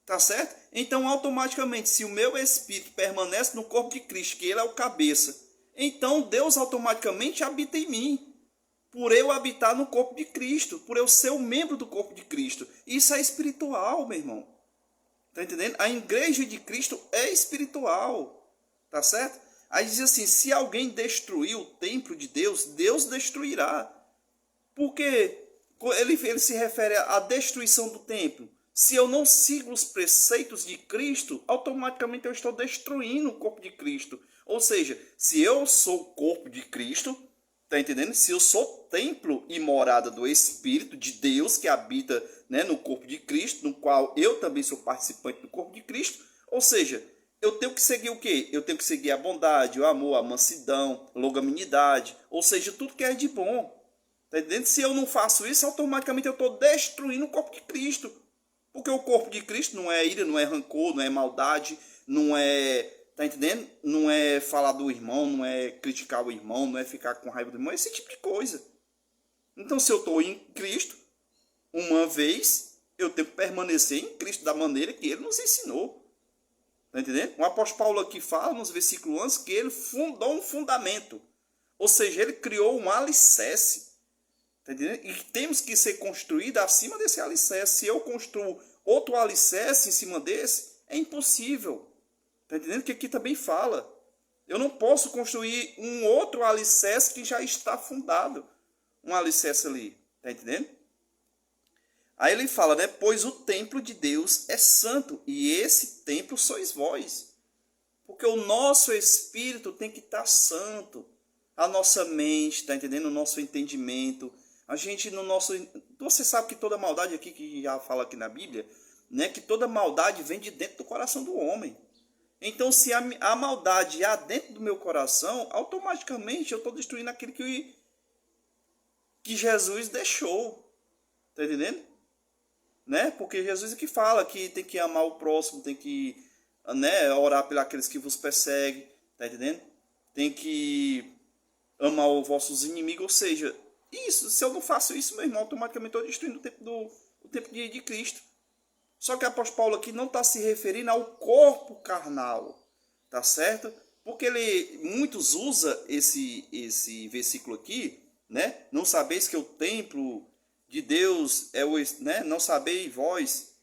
Tá certo? Então, automaticamente, se o meu espírito permanece no corpo de Cristo, que ele é o cabeça, então Deus automaticamente habita em mim. Por eu habitar no corpo de Cristo, por eu ser um membro do corpo de Cristo. Isso é espiritual, meu irmão. Tá entendendo? A igreja de Cristo é espiritual. Tá certo? Aí diz assim: se alguém destruir o templo de Deus, Deus destruirá. Porque ele se refere à destruição do templo. Se eu não sigo os preceitos de Cristo, automaticamente eu estou destruindo o corpo de Cristo. Ou seja, se eu sou o corpo de Cristo, tá entendendo? Se eu sou templo e morada do Espírito de Deus que habita, né, no corpo de Cristo, no qual eu também sou participante do corpo de Cristo, ou seja, eu tenho que seguir o quê? Eu tenho que seguir a bondade, o amor, a mansidão, a longanimidade, ou seja, tudo que é de bom. Tá entendendo? Se eu não faço isso, automaticamente eu estou destruindo o corpo de Cristo. Porque o corpo de Cristo não é ira, não é rancor, não é maldade, não é. Tá entendendo? Não é falar do irmão, não é criticar o irmão, não é ficar com raiva do irmão, esse tipo de coisa. Então, se eu estou em Cristo, uma vez, eu tenho que permanecer em Cristo da maneira que ele nos ensinou. Tá entendendo? O apóstolo Paulo aqui fala nos versículos antes que ele fundou um fundamento. Ou seja, ele criou um alicerce. Tá entendendo? E temos que ser construído acima desse alicerce. Se eu construo outro alicerce em cima desse, é impossível. Tá entendendo? Que aqui também fala. Eu não posso construir um outro alicerce que já está fundado. Um alicerce ali. Tá entendendo? Aí ele fala, né? Pois o templo de Deus é santo e esse templo sois vós. Porque o nosso espírito tem que estar santo. A nossa mente, tá entendendo? O nosso entendimento. A gente no nosso... Você sabe que toda maldade aqui, que já fala aqui na Bíblia, né? Que toda maldade vem de dentro do coração do homem. Então, se a maldade há dentro do meu coração, automaticamente eu estou destruindo aquilo que Jesus deixou. Tá entendendo? Né? Porque Jesus é que fala que tem que amar o próximo, tem que, né, orar pelos aqueles que vos perseguem, tá entendendo? Tem que amar os vossos inimigos, ou seja, isso, se eu não faço isso, meu irmão, automaticamente estou destruindo o tempo de Cristo. Só que o apóstolo Paulo aqui não está se referindo ao corpo carnal, tá certo? Porque muitos usam esse versículo aqui, né? Não sabeis que o templo de Deus é o, né? Não sabeis vós,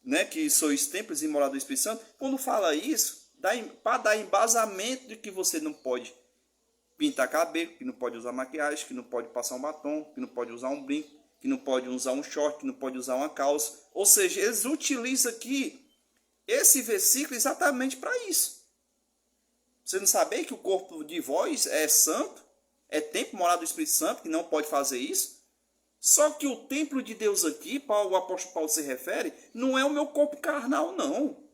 né? Que sois templos e morada do Espírito Santo. Quando fala isso, para dar embasamento de que você não pode pintar cabelo, que não pode usar maquiagem, que não pode passar um batom, que não pode usar um brinco, que não pode usar um short, que não pode usar uma calça. Ou seja, eles utilizam aqui esse versículo exatamente para isso. Você não sabia que o corpo de vós é santo? É templo morado do Espírito Santo, que não pode fazer isso? Só que o templo de Deus aqui, para o apóstolo Paulo se refere, não é o meu corpo carnal, não.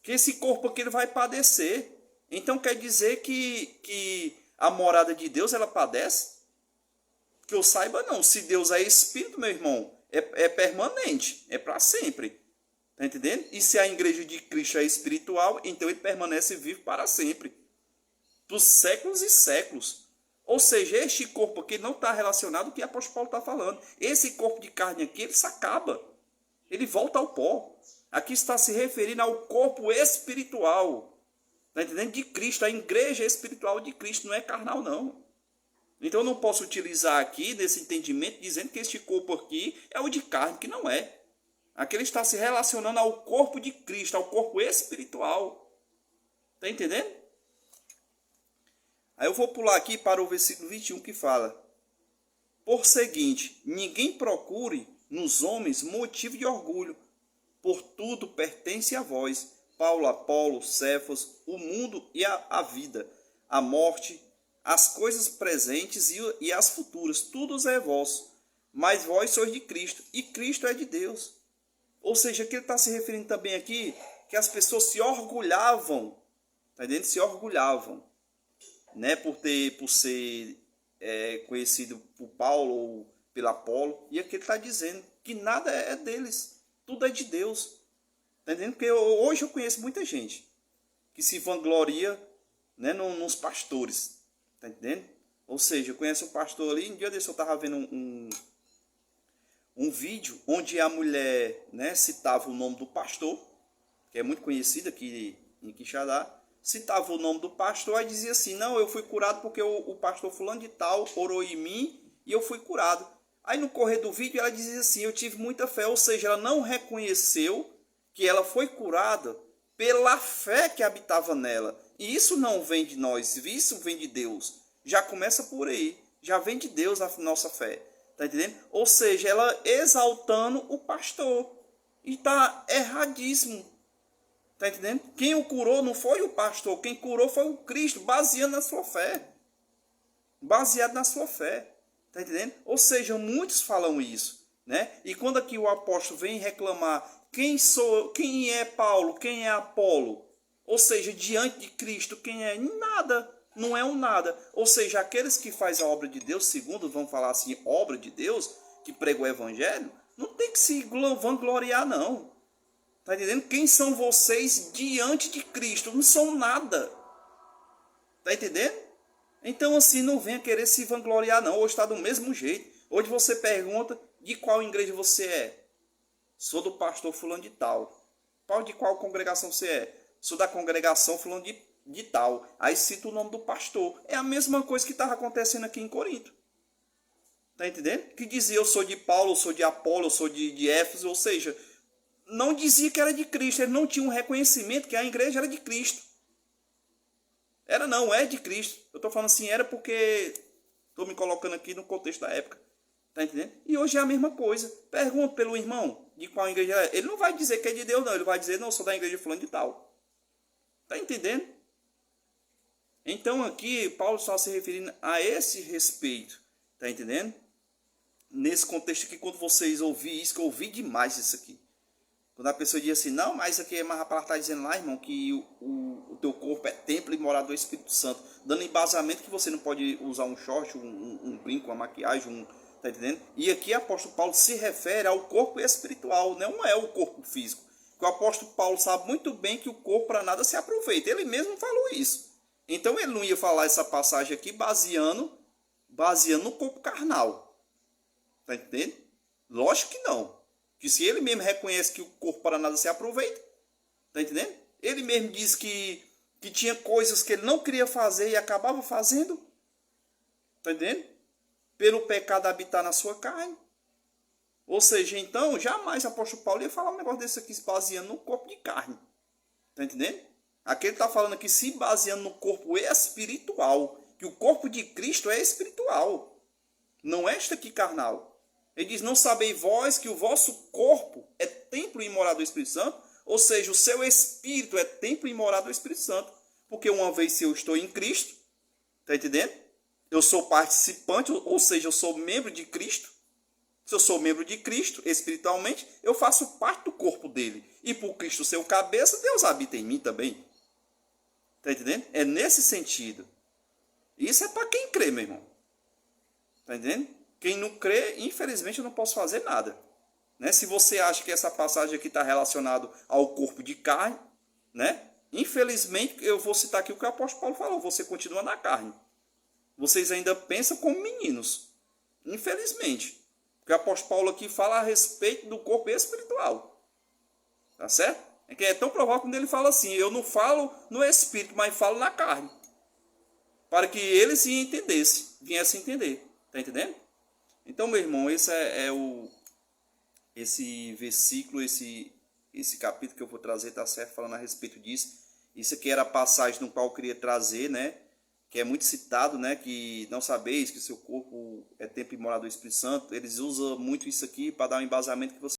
Que esse corpo aqui ele vai padecer. Então quer dizer que a morada de Deus ela padece? Que eu saiba não. Se Deus é espírito, meu irmão, é permanente, é para sempre. Tá entendendo? E se a igreja de Cristo é espiritual, então ele permanece vivo para sempre. Dos séculos e séculos. Ou seja, este corpo aqui não está relacionado com o que o apóstolo Paulo está falando. Esse corpo de carne aqui, ele se acaba. Ele volta ao pó. Aqui está se referindo ao corpo espiritual. Está entendendo? De Cristo. A igreja espiritual de Cristo não é carnal, não. Então eu não posso utilizar aqui, nesse entendimento, dizendo que este corpo aqui é o de carne, que não é. Aqui ele está se relacionando ao corpo de Cristo, ao corpo espiritual. Está entendendo? Aí eu vou pular aqui para o versículo 21 que fala: por seguinte, ninguém procure nos homens motivo de orgulho, por tudo pertence a vós, Paulo, Apolo, Cefas, o mundo e a vida, a morte, as coisas presentes e as futuras, tudo é vosso, mas vós sois de Cristo, e Cristo é de Deus. Ou seja, que ele está se referindo também aqui, que as pessoas se orgulhavam, tá entendendo? Se orgulhavam, né, por ser conhecido por Paulo ou pelo Apolo, e aqui ele está dizendo que nada é deles, tudo é de Deus. Tá entendendo? Porque hoje eu conheço muita gente que se vangloria, né, nos pastores. Tá entendendo? Ou seja, eu conheço um pastor ali, um dia desse eu estava vendo um vídeo onde a mulher, né, citava o nome do pastor, que é muito conhecido aqui em Quixadá, citava o nome do pastor e dizia assim, não, eu fui curado porque o pastor fulano de tal orou em mim e eu fui curado. Aí no correr do vídeo ela dizia assim, eu tive muita fé, ou seja, ela não reconheceu que ela foi curada pela fé que habitava nela. E isso não vem de nós, isso vem de Deus. Já começa por aí, já vem de Deus a nossa fé. Tá entendendo? Ou seja, ela exaltando o pastor. E tá erradíssimo. Tá entendendo? Quem o curou não foi o pastor, quem curou foi o Cristo, baseado na sua fé. Baseado na sua fé. Tá entendendo? Ou seja, muitos falam isso, né? E quando aqui o apóstolo vem reclamar, quem é Paulo, quem é Apolo? Ou seja, diante de Cristo, quem é? Nada. Não é um nada. Ou seja, aqueles que fazem a obra de Deus, segundo, vamos falar assim, obra de Deus, que pregam o evangelho, não tem que se vangloriar, não. Tá entendendo? Quem são vocês diante de Cristo? Não são nada. Tá entendendo? Então, assim, não venha querer se vangloriar, não. Hoje está do mesmo jeito. Hoje você pergunta de qual igreja você é. Sou do pastor fulano de tal. De qual congregação você é? Sou da congregação fulano de tal. Aí cita o nome do pastor. É a mesma coisa que estava acontecendo aqui em Corinto. Tá entendendo? Que dizia, eu sou de Paulo, eu sou de Apolo, eu sou de Éfeso. Ou seja, não dizia que era de Cristo. Ele não tinha um reconhecimento que a igreja era de Cristo. Era não, é de Cristo. Eu estou falando assim, era porque estou me colocando aqui no contexto da época. Tá entendendo? E hoje é a mesma coisa. Pergunta pelo irmão de qual igreja é. Ele não vai dizer que é de Deus, não. Ele vai dizer, não, eu sou da igreja fulano de tal. Tá entendendo? Então aqui, Paulo está se referindo a esse respeito. Tá entendendo? Nesse contexto aqui, quando vocês ouvirem isso, que eu ouvi demais isso aqui. Quando a pessoa diz assim, não, mas isso aqui é mais para estar dizendo lá, irmão, que o teu corpo é templo e morada do Espírito Santo. Dando embasamento que você não pode usar um short, um brinco, uma maquiagem, tá entendendo? E aqui o apóstolo Paulo se refere ao corpo espiritual, não é o corpo físico. Porque o apóstolo Paulo sabe muito bem que o corpo para nada se aproveita. Ele mesmo falou isso. Então ele não ia falar essa passagem aqui baseando no corpo carnal. Tá entendendo? Lógico que não. Que se ele mesmo reconhece que o corpo para nada se aproveita, tá entendendo? Ele mesmo diz que tinha coisas que ele não queria fazer e acabava fazendo, tá entendendo? Pelo pecado habitar na sua carne. Ou seja, então, jamais o apóstolo Paulo ia falar um negócio desse aqui se baseando no corpo de carne, tá entendendo? Aqui ele está falando aqui se baseando no corpo espiritual, que o corpo de Cristo é espiritual, não é este aqui carnal. Ele diz, não sabeis vós que o vosso corpo é templo e morada do Espírito Santo? Ou seja, o seu espírito é templo e morada do Espírito Santo. Porque uma vez se eu estou em Cristo, está entendendo? Eu sou participante, ou seja, eu sou membro de Cristo. Se eu sou membro de Cristo, espiritualmente, eu faço parte do corpo dele. E por Cristo ser o cabeça, Deus habita em mim também. Está entendendo? É nesse sentido. Isso é para quem crê, meu irmão. Está entendendo? Quem não crê, infelizmente, eu não posso fazer nada. Né? Se você acha que essa passagem aqui está relacionada ao corpo de carne, né? Infelizmente, eu vou citar aqui o que o apóstolo Paulo falou, você continua na carne. Vocês ainda pensam como meninos. Infelizmente. Porque o apóstolo Paulo aqui fala a respeito do corpo espiritual. Tá certo? É que é tão provável quando ele fala assim, eu não falo no espírito, mas falo na carne. Para que eles se entendessem, viessem entender. Tá entendendo? Então, meu irmão, esse esse versículo, esse capítulo que eu vou trazer, tá certo? Falando a respeito disso. Isso aqui era a passagem no qual eu queria trazer, né? Que é muito citado, né? Que não sabeis que seu corpo é templo e morada do Espírito Santo. Eles usam muito isso aqui para dar um embasamento que você